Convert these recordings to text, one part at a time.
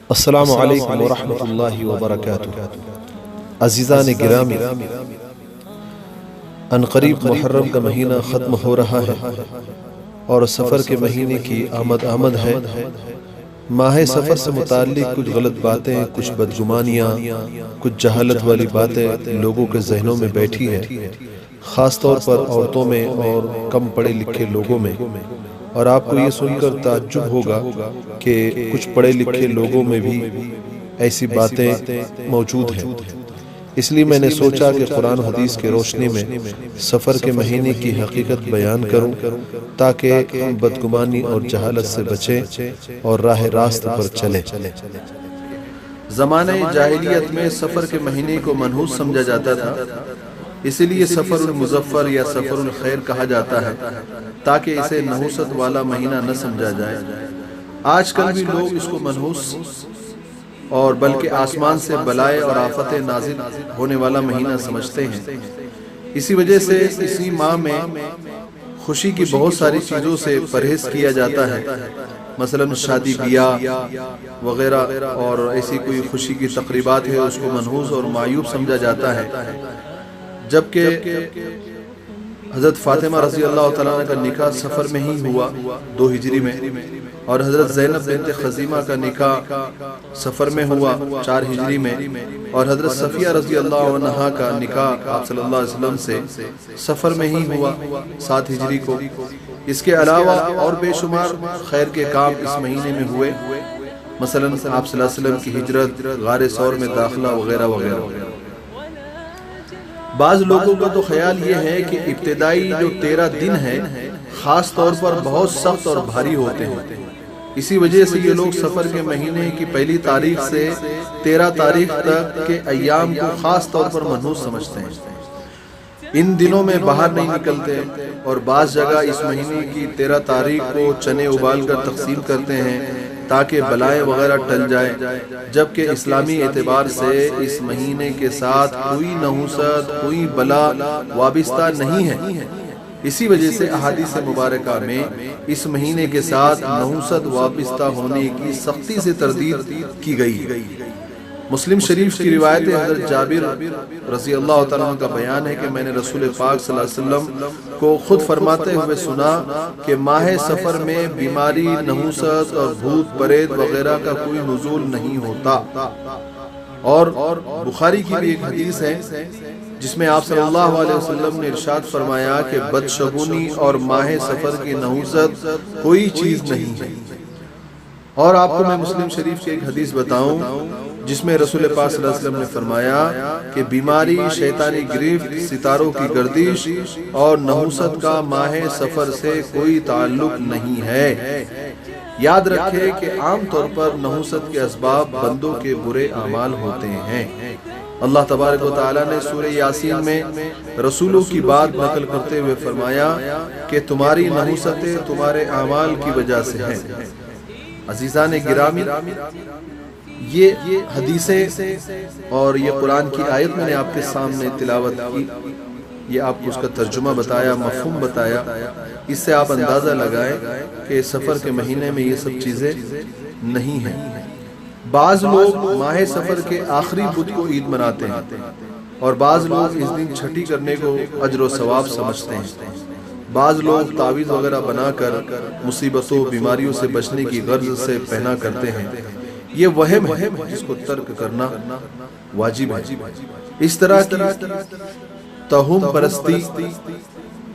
السلام علیکم ورحمۃ اللہ وبرکاتہ۔ عزیزان گرامی، عنقریب محرم کا مہینہ ختم ہو رہا ہے اور سفر کے مہینے کی آمد ہے۔ ماہ سفر سے متعلق کچھ غلط باتیں، کچھ بدگمانیاں، کچھ جہالت والی باتیں لوگوں کے ذہنوں میں بیٹھی ہے، خاص طور پر عورتوں میں اور کم پڑھے لکھے لوگوں میں۔ اور آپ کو یہ سن کر تعجب ہوگا کہ کچھ پڑھے لکھے لوگوں میں بھی ایسی باتیں موجود ہیں۔ اس لیے میں نے سوچا کہ قرآن و حدیث کے روشنی میں سفر کے مہینے کی حقیقت بیان کروں تاکہ ہم بدگمانی اور جہالت سے بچیں اور راہ راست پر چلیں۔ زمانہ جاہلیت میں سفر کے مہینے کو منحوس سمجھا جاتا تھا، اسی لیے سفر المظفر یا سفر الخیر کہا جاتا ہے تاکہ اسے نحوست والا مہینہ نہ سمجھا جائے۔ آج کل بھی لوگ اس کو منحوس اور بلکہ آسمان سے بلائے اور آفتیں نازل ہونے والا مہینہ سمجھتے ہیں۔ اسی وجہ سے اسی ماہ میں خوشی کی بہت ساری چیزوں سے پرہیز کیا جاتا ہے، مثلا شادی بیاہ وغیرہ اور ایسی کوئی خوشی کی تقریبات ہے اس کو منحوس اور معیوب سمجھا جاتا ہے۔ جبکہ حضرت فاطمہ رضی اللہ تعالیٰ عنہ کا نکاح سفر میں ہی ہوا 2 ہجری میں، اور حضرت زینب بنت خزیمہ کا نکاح سفر میں ہوا 4 ہجری میں، اور حضرت صفیہ رضی اللہ عنہا کا نکاح آپ صلی اللہ علیہ وسلم سے سفر میں ہی ہوا 7 ہجری کو۔ اس کے علاوہ اور بے شمار خیر کے کام اس مہینے میں ہوئے، مثلا آپ صلی اللہ علیہ وسلم کی ہجرت، غار ثور میں داخلہ وغیرہ وغیرہ۔ بعض لوگوں کا تو خیال یہ ہے کہ ابتدائی جو 13 دن ہیں خاص طور پر بہت سخت اور بھاری ہوتے ہیں، اسی وجہ سے یہ لوگ سفر کے مہینے کی پہلی تاریخ سے 13 تاریخ تک کے ایام کو خاص طور پر منحوس سمجھتے ہیں۔ ان دنوں میں باہر نہیں نکلتے اور بعض جگہ اس مہینے کی 13 تاریخ کو چنے ابال کر تقسیم کرتے ہیں تاکہ بلائیں وغیرہ ٹل جائے، جبکہ اسلامی اعتبار سے اس مہینے کے ساتھ کوئی نحوست، کوئی بلا وابستہ نہیں ہے۔ اسی وجہ سے احادیث مبارکہ میں اس مہینے کے ساتھ نحوست وابستہ ہونے کی سختی سے تردید کی گئی۔ مسلم شریف کی روایت حضرت جابر رضی اللہ تعالیٰ عنہ کا بیان ہے کہ میں نے رسول پاک صلی اللہ علیہ وسلم کو خود فرماتے ہوئے سنا کہ ماہ سفر میں بیماری، نحوست اور بھوت پریت وغیرہ کا کوئی نزول نہیں ہوتا۔ اور بخاری کی بھی ایک حدیث ہے جس میں آپ صلی اللہ علیہ وسلم نے ارشاد فرمایا کہ بدشگونی اور ماہ سفر کی نحوست کوئی چیز نہیں ہے۔ اور آپ کو میں مسلم شریف کی ایک حدیث بتاؤں جس میں رسول پاک صلی اللہ علیہ وسلم نے فرمایا کہ بیماری، شیطانی گرفت، ستاروں کی گردش اور نحوست کا ماہ سفر سے کوئی تعلق نہیں ہے۔ یاد رکھے کہ عام طور پر نحوست کے اسباب بندوں کے برے اعمال ہوتے ہیں۔ اللہ تبارک و تعالیٰ نے سورہ یاسین میں رسولوں کی بات نقل کرتے ہوئے فرمایا کہ تمہاری نحوستیں تمہارے اعمال کی وجہ سے ہیں۔ عزیزان گرامی، یہ حدیثیں اور یہ قرآن کی آیت میں نے آپ کے سامنے تلاوت کی، یہ آپ کو اس کا ترجمہ بتایا، مفہوم بتایا، اس سے آپ اندازہ لگائیں کہ سفر کے مہینے میں یہ سب چیزیں نہیں ہیں۔ بعض لوگ ماہ سفر کے آخری بدھ کو عید مناتے ہیں اور بعض لوگ اس دن چھٹی کرنے کو اجر و ثواب سمجھتے ہیں۔ بعض لوگ تعویذ وغیرہ بنا کر مصیبتوں، بیماریوں سے بچنے کی غرض سے پہنا کرتے ہیں۔ یہ وہم ہے جس کو ترک کرنا واجب ہے۔ اس طرح کی توہم پرستی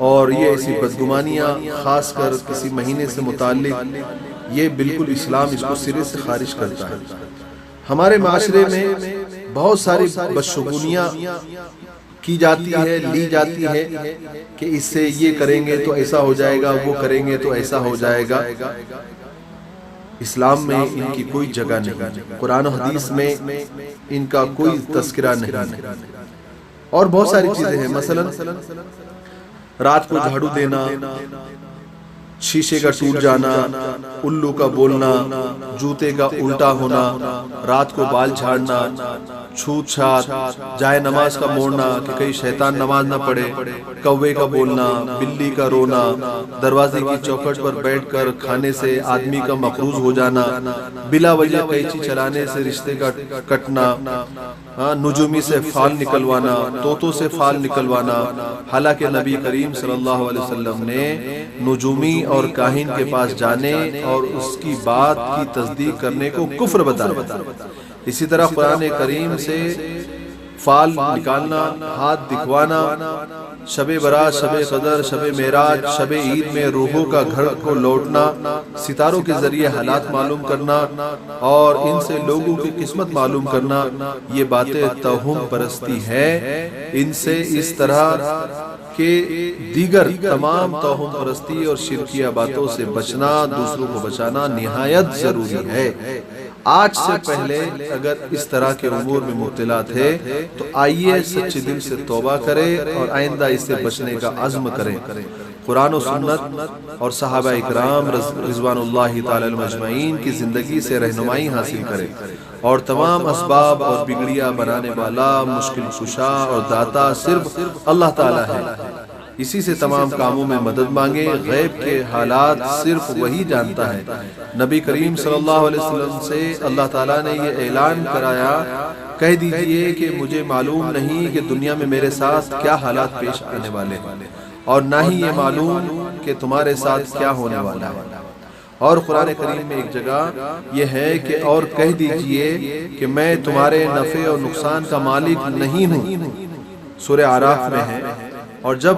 اور یہ ایسی بدگمانیاں خاص کر کسی مہینے سے متعلق، یہ بالکل اسلام اس کو سرے سے خارج کرتا ہے۔ ہمارے معاشرے میں بہت ساری بدشگونیاں کی جاتی ہے، لی جاتی ہے کہ اس سے یہ کریں گے تو ایسا ہو جائے گا، وہ کریں گے تو ایسا ہو جائے گا۔ اسلام میں ان کی کوئی جگہ نہیں، قرآن و حدیث میں ان کا کوئی تذکرہ نہیں۔ اور بہت ساری چیزیں ہیں، مثلا رات کو جھاڑو دینا، شیشے کا ٹوٹ جانا، الو کا بولنا، جوتے کا الٹا ہونا، رات کو بال جھاڑنا، چھوت چھات، جائے نماز کا موڑنا کہ کہیں شیطان نماز نہ پڑھے، کوے کا بولنا، بلی کا رونا، دروازے کی چوکھٹ پر بیٹھ کر کھانے سے آدمی کا مقروض ہو جانا، بلا وجہ قینچی چلانے سے رشتے کا کٹنا، نجومی سے فال نکلوانا، طوطوں سے فال نکلوانا۔ حالانکہ نبی کریم صلی اللہ علیہ وسلم نے نجومی اور کاہن کے پاس جانے اور اس کی بات کی تصدیق کرنے کو کفر بتایا۔ اسی طرح قرآن کریم سے فال نکالنا، ہاتھ دکھوانا، شب برات، شب قدر، شب معراج، شب عید میں روحوں کا گھر کو لوٹنا، ستاروں کے ذریعے حالات معلوم کرنا اور ان سے لوگوں کی قسمت معلوم کرنا، یہ باتیں توہم پرستی ہے۔ ان سے اس طرح کہ دیگر تمام توہم پرستی اور شرکیہ باتوں سے بچنا، دوسروں کو بچانا نہایت ضروری ہے۔ آج سے پہلے اگر اس طرح کے امور میں مبتلا تھے تو آئیے سچے دل سے توبہ کریں اور آئندہ اس سے بچنے کا عزم کریں۔ قرآن و سنت اور صحابہ اکرام رضوان اللہ تعالی عنہم اجمعین کی زندگی سے رہنمائی حاصل کریں اور تمام اسباب اور بگڑیاں بنانے والا، مشکل کشا اور داتا صرف اللہ تعالی ہے۔ اسی سے تمام کاموں میں مدد مانگے۔ غیب کے حالات صرف وہی جانتا ہے۔ نبی کریم صلی اللہ علیہ وسلم سے اللہ تعالیٰ نے یہ اعلان کرایا، کہہ دیجئے کہ مجھے معلوم نہیں کہ دنیا میں میرے ساتھ کیا حالات پیش آنے والے ہیں، اور نہ ہی یہ معلوم کہ تمہارے ساتھ کیا ہونے والا ہے۔ اور قرآن کریم میں ایک جگہ یہ ہے کہ اور کہہ دیجئے کہ میں تمہارے نفع اور نقصان کا مالک نہیں ہوں، سورہ اعراف میں ہے۔ اور جب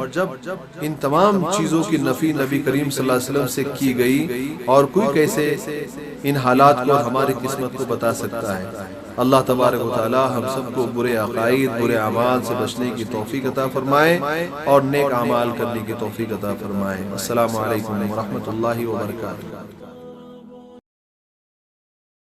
ان تمام چیزوں کی نفی نبی کریم صلی اللہ علیہ وسلم سے کی گئی، اور کوئی کیسے ان حالات کو ہماری قسمت کو بتا سکتا ہے۔ اللہ تبارک و تعالی ہم سب کو برے عقائد، برے اعمال سے بچنے کی توفیق عطا فرمائے اور نیک اعمال کرنے کی توفیق عطا فرمائے۔ السلام علیکم ورحمۃ اللہ وبرکاتہ۔